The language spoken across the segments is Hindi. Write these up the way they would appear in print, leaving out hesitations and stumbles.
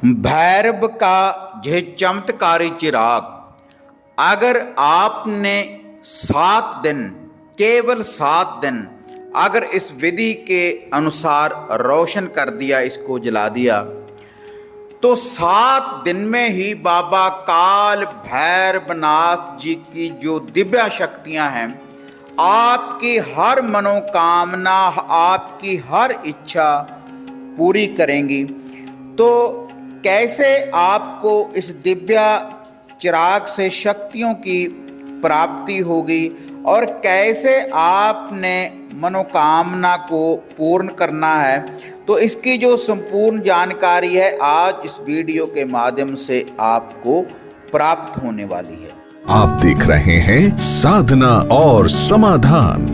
भैरव का यह चमत्कारी चिराग अगर आपने 7 दिन, केवल 7 दिन अगर इस विधि के अनुसार रोशन कर दिया, इसको जला दिया, तो 7 दिन में ही बाबा काल भैरवनाथ जी की जो दिव्य शक्तियां हैं, आपकी हर मनोकामना, आपकी हर इच्छा पूरी करेंगी। तो कैसे आपको इस दिव्य चिराग से शक्तियों की प्राप्ति होगी और कैसे आपने मनोकामना को पूर्ण करना है, तो इसकी जो संपूर्ण जानकारी है आज इस वीडियो के माध्यम से आपको प्राप्त होने वाली है। आप देख रहे हैं साधना और समाधान।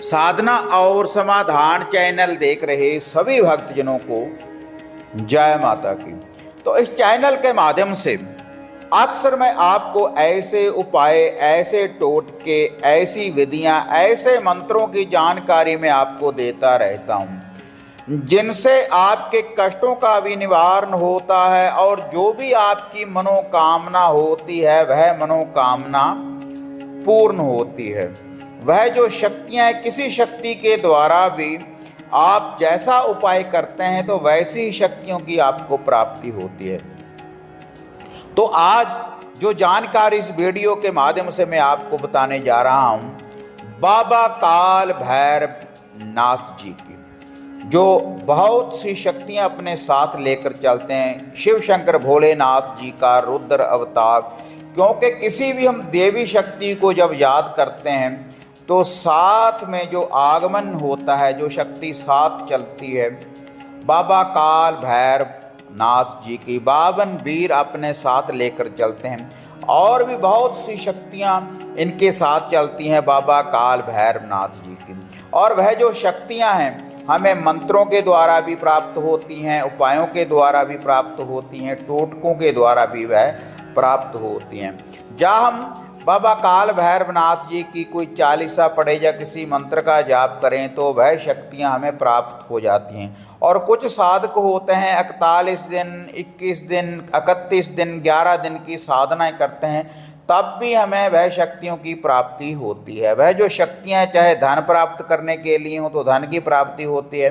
साधना और समाधान चैनल देख रहे सभी भक्तजनों को जय माता की। तो इस चैनल के माध्यम से अक्सर मैं आपको ऐसे उपाय, ऐसे टोटके, ऐसी विधियां, ऐसे मंत्रों की जानकारी मैं आपको देता रहता हूं, जिनसे आपके कष्टों का भी निवारण होता है और जो भी आपकी मनोकामना होती है वह मनोकामना पूर्ण होती है। वह जो शक्तियां, किसी शक्ति के द्वारा भी आप जैसा उपाय करते हैं तो वैसी ही शक्तियों की आपको प्राप्ति होती है। तो आज जो जानकारी इस वीडियो के माध्यम से मैं आपको बताने जा रहा हूं, बाबा काल भैरवनाथ जी की जो बहुत सी शक्तियां अपने साथ लेकर चलते हैं। शिव शंकर भोलेनाथ जी का रुद्र अवतार, क्योंकि किसी भी हम देवी शक्ति को जब याद करते हैं तो साथ में जो आगमन होता है, जो शक्ति साथ चलती है, बाबा काल भैरवनाथ जी की 52 वीर अपने साथ लेकर चलते हैं और भी बहुत सी शक्तियां इनके साथ चलती हैं बाबा काल भैरवनाथ जी की। और वह जो शक्तियां हैं हमें मंत्रों के द्वारा भी प्राप्त होती हैं, उपायों के द्वारा भी प्राप्त होती हैं, टोटकों के द्वारा भी वह प्राप्त होती हैं। जहाँ हम बाबा काल भैरवनाथ जी की कोई चालीसा पढ़े या किसी मंत्र का जाप करें तो वह शक्तियां हमें प्राप्त हो जाती हैं। और कुछ साधक होते हैं 41 दिन, 21 दिन, 31 दिन, 11 दिन की साधनाएं करते हैं, तब भी हमें वह शक्तियों की प्राप्ति होती है। वह जो शक्तियां चाहे धन प्राप्त करने के लिए हो तो धन की प्राप्ति होती है।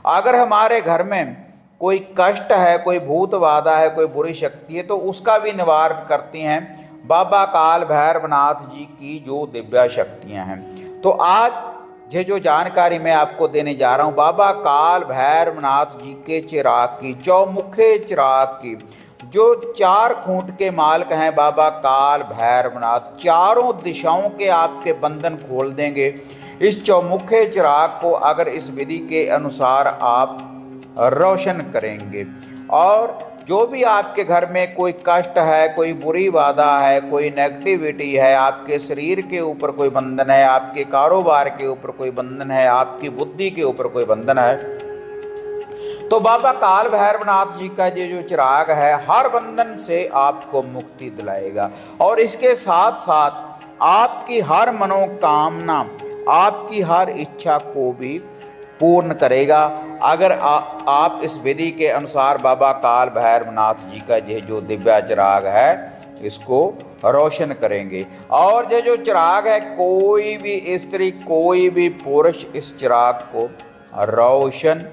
अगर हमारे घर में कोई कष्ट है, कोई भूत बाधा है, कोई बुरी शक्ति है, तो उसका भी निवारण करती हैं बाबा काल भैरवनाथ जी की जो दिव्य शक्तियां हैं। तो आज ये जो जानकारी मैं आपको देने जा रहा हूं, बाबा काल भैरवनाथ जी के चिराग की, चौमुखे चिराग की, जो 4 खूंट के मालिक हैं बाबा काल भैरवनाथ, चारों दिशाओं के आपके बंधन खोल देंगे। इस चौमुखे चिराग को अगर इस विधि के अनुसार आप रोशन करेंगे और जो भी आपके घर में कोई कष्ट है, कोई बुरी बाधा है, कोई नेगेटिविटी है, आपके शरीर के ऊपर कोई बंधन है, आपके कारोबार के ऊपर कोई बंधन है, आपकी बुद्धि के ऊपर कोई बंधन है, तो बाबा काल भैरवनाथ जी का ये जो चिराग है हर बंधन से आपको मुक्ति दिलाएगा और इसके साथ साथ आपकी हर मनोकामना, आपकी हर इच्छा को भी पूर्ण करेगा। अगर आप इस विधि के अनुसार बाबा काल भैरवनाथ जी का ये जो दिव्य चिराग है इसको रोशन करेंगे। और ये जो चिराग है, कोई भी स्त्री, कोई भी पुरुष इस चिराग को रोशन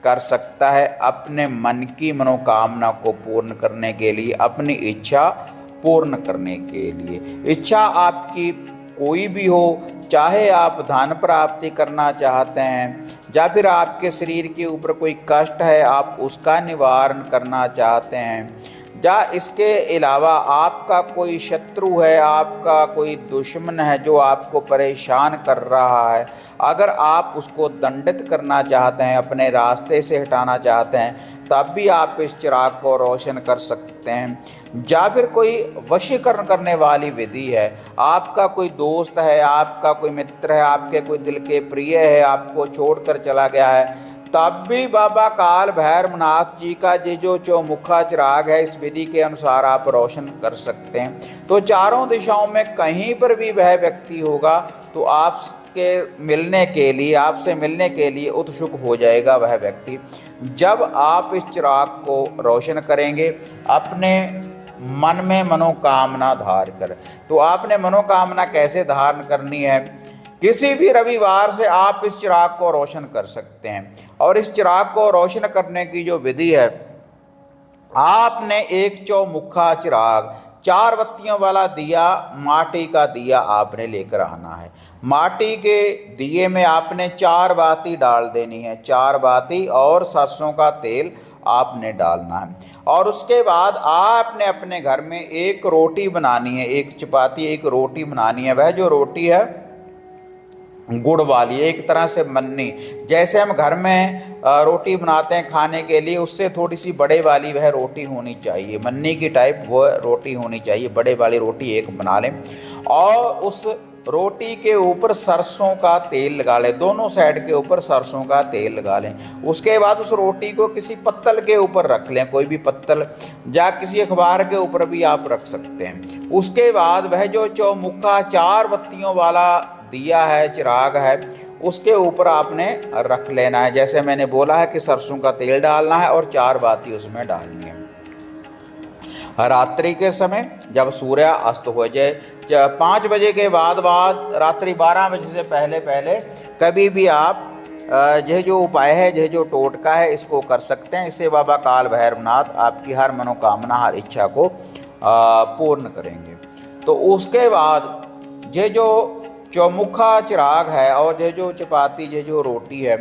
कर सकता है अपने मन की मनोकामना को पूर्ण करने के लिए, अपनी इच्छा पूर्ण करने के लिए। इच्छा आपकी कोई भी हो, चाहे आप धन प्राप्ति करना चाहते हैं या फिर आपके शरीर के ऊपर कोई कष्ट है आप उसका निवारण करना चाहते हैं, या इसके अलावा आपका कोई शत्रु है, आपका कोई दुश्मन है जो आपको परेशान कर रहा है, अगर आप उसको दंडित करना चाहते हैं, अपने रास्ते से हटाना चाहते हैं, तब भी आप इस चिराग को रोशन कर सकते हैं। या फिर कोई वशीकरण करने वाली विधि है, आपका कोई दोस्त है, आपका कोई मित्र है, आपके कोई दिल के प्रिय है, आपको छोड़कर चला गया है, तब भी बाबा काल भैरवनाथ जी का ये जो चौमुखा चिराग है इस विधि के अनुसार आप रोशन कर सकते हैं। तो चारों दिशाओं में कहीं पर भी वह व्यक्ति होगा तो आप मिलने के लिए, आपसे मिलने के लिए उत्सुक हो जाएगा वह व्यक्ति। जब आप इस चिराग को रोशन करेंगे अपने मन में मनोकामना धार कर, तो आपने मनोकामना कैसे धारण करनी है? किसी भी रविवार से आप इस चिराग को रोशन कर सकते हैं। और इस चिराग को रोशन करने की जो विधि है, आपने एक चौमुखा चिराग, 4 बत्तियों वाला दिया, माटी का दिया आपने लेकर आना है। माटी के दिए में आपने 4 बाती डाल देनी है, 4 बाती, और सरसों का तेल आपने डालना है। और उसके बाद आपने अपने घर में एक रोटी बनानी है, एक चपाती, एक रोटी बनानी है। वह जो रोटी है गुड़ वाली, एक तरह से मन्नी, जैसे हम घर में रोटी बनाते हैं खाने के लिए, उससे थोड़ी सी बड़े वाली वह रोटी होनी चाहिए, मन्नी की टाइप वो रोटी होनी चाहिए। बड़े वाली रोटी एक बना लें और उस रोटी के ऊपर सरसों का तेल लगा लें, दोनों साइड के ऊपर सरसों का तेल लगा लें। उसके बाद उस रोटी को किसी पत्तल के ऊपर रख लें, कोई भी पत्तल, या किसी अखबार के ऊपर भी आप रख सकते हैं। उसके बाद वह जो चौमुखा 4 बत्तियों वाला दिया है, चिराग है, उसके ऊपर आपने रख लेना है। जैसे मैंने बोला है कि सरसों का तेल डालना है और 4 बाती उसमें डालनी है। रात्रि के समय जब सूर्य अस्त हो जाए, 5 बजे के बाद रात्रि 12 बजे से पहले कभी भी आप यह जो उपाय है, यह जो टोटका है, इसको कर सकते हैं। इससे बाबा काल भैरवनाथ आपकी हर मनोकामना, हर इच्छा को पूर्ण करेंगे। तो उसके बाद ये जो चौमुखा चिराग है और ये जो चपाती, ये जो रोटी है,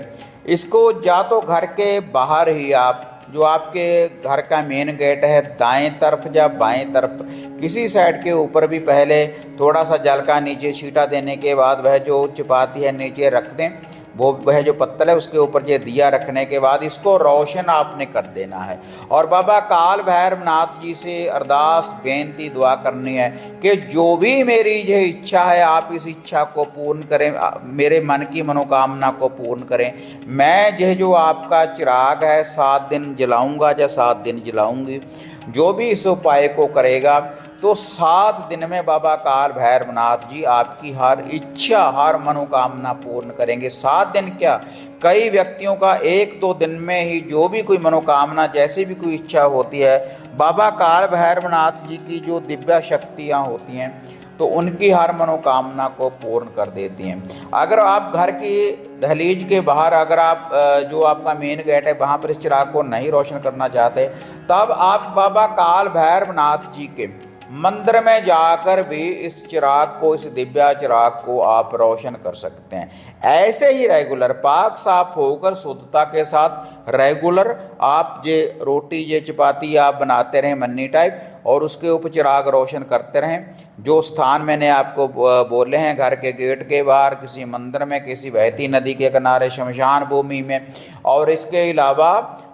इसको या तो घर के बाहर ही आप, जो आपके घर का मेन गेट है, दाएं तरफ या बाएं तरफ किसी साइड के ऊपर भी पहले थोड़ा सा जल का नीचे छींटा देने के बाद वह जो चपाती है नीचे रख दें। वह जो पत्तल है उसके ऊपर ये दिया रखने के बाद इसको रोशन आपने कर देना है। और बाबा काल भैरवनाथ जी से अरदास, बेनती, दुआ करनी है कि जो भी मेरी यह इच्छा है आप इस इच्छा को पूर्ण करें, मेरे मन की मनोकामना को पूर्ण करें। मैं यह जो आपका चिराग है 7 दिन जलाऊंगा या 7 दिन जलाऊंगी, जो भी इस उपाय को करेगा तो 7 दिन में बाबा काल भैरवनाथ जी आपकी हर इच्छा, हर मनोकामना पूर्ण करेंगे। 7 दिन क्या, कई व्यक्तियों का 1-2 दिन में ही जो भी कोई मनोकामना, जैसी भी कोई इच्छा होती है, बाबा काल भैरवनाथ जी की जो दिव्य शक्तियाँ होती हैं तो उनकी हर मनोकामना को पूर्ण कर देती हैं। अगर आप घर की दहलीज के बाहर, अगर आप जो आपका मेन गेट है वहाँ पर इस चिराग को नहीं रोशन करना चाहते, तब आप बाबा काल भैरवनाथ जी के मंदिर में जाकर भी इस चिराग को, इस दिव्या चिराग को आप रोशन कर सकते हैं। ऐसे ही रेगुलर पाक साफ होकर शुद्धता के साथ रेगुलर आप ये रोटी, ये चपाती आप बनाते रहें मन्नी टाइप, और उसके ऊपर चिराग रोशन करते रहें। जो स्थान मैंने आपको बोले हैं, घर के गेट के बाहर, किसी मंदिर में, किसी बहती नदी के किनारे, शमशान भूमि में, और इसके अलावा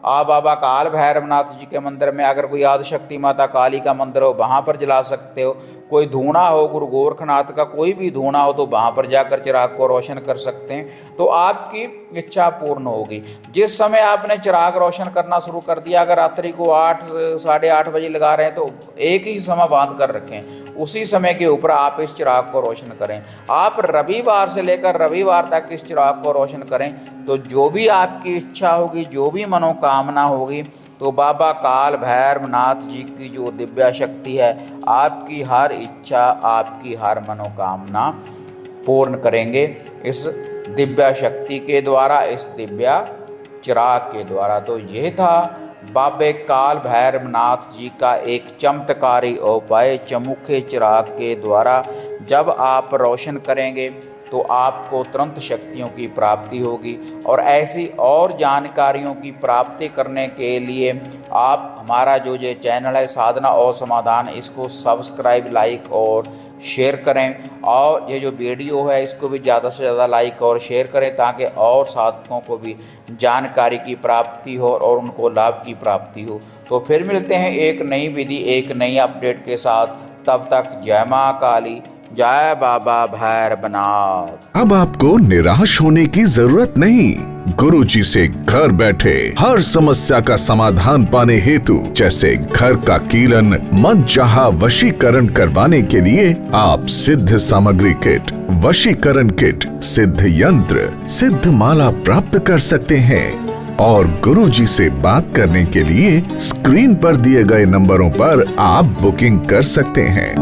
आप बाबा काल भैरवनाथ जी के मंदिर में, अगर कोई आदिशक्ति माता काली का मंदिर हो वहाँ पर जला सकते हो। कोई धूना हो, गुरु गोरखनाथ का कोई भी धूना हो तो वहाँ पर जाकर चिराग को रोशन कर सकते हैं, तो आपकी इच्छा पूर्ण होगी। जिस समय आपने चिराग रोशन करना शुरू कर दिया, अगर रात्रि को 8, साढ़े 8 बजे लगा रहे हैं तो एक ही समय बांध कर रखें, उसी समय के ऊपर आप इस चिराग को रोशन करें। आप रविवार से लेकर रविवार तक इस चिराग को रोशन करें, तो जो भी आपकी इच्छा होगी, जो भी मनोकामना होगी, तो बाबा काल भैरवनाथ जी की जो दिव्या शक्ति है आपकी हर इच्छा, आपकी हर मनोकामना पूर्ण करेंगे इस दिव्या शक्ति के द्वारा, इस दिव्या चिराग के द्वारा। तो यह था बाबे काल भैरवनाथ जी का एक चमत्कारी उपाय चमुखे चिराग के द्वारा। जब आप रोशन करेंगे तो आपको तुरंत शक्तियों की प्राप्ति होगी। और ऐसी और जानकारियों की प्राप्ति करने के लिए आप हमारा जो ये चैनल है साधना और समाधान, इसको सब्सक्राइब, लाइक और शेयर करें। और ये जो वीडियो है इसको भी ज़्यादा से ज़्यादा लाइक और शेयर करें, ताकि और साधकों को भी जानकारी की प्राप्ति हो और उनको लाभ की प्राप्ति हो। तो फिर मिलते हैं एक नई विधि, एक नई अपडेट के साथ। तब तक जय माँ काली, जय बाबा भैरवनाथ। अब आपको निराश होने की जरूरत नहीं। गुरुजी से घर बैठे हर समस्या का समाधान पाने हेतु, जैसे घर का कीलन, मनचाहा वशीकरण करवाने के लिए आप सिद्ध सामग्री किट, वशीकरण किट, सिद्ध यंत्र, सिद्ध माला प्राप्त कर सकते हैं। और गुरुजी से बात करने के लिए स्क्रीन पर दिए गए नंबरों पर आप बुकिंग कर सकते हैं।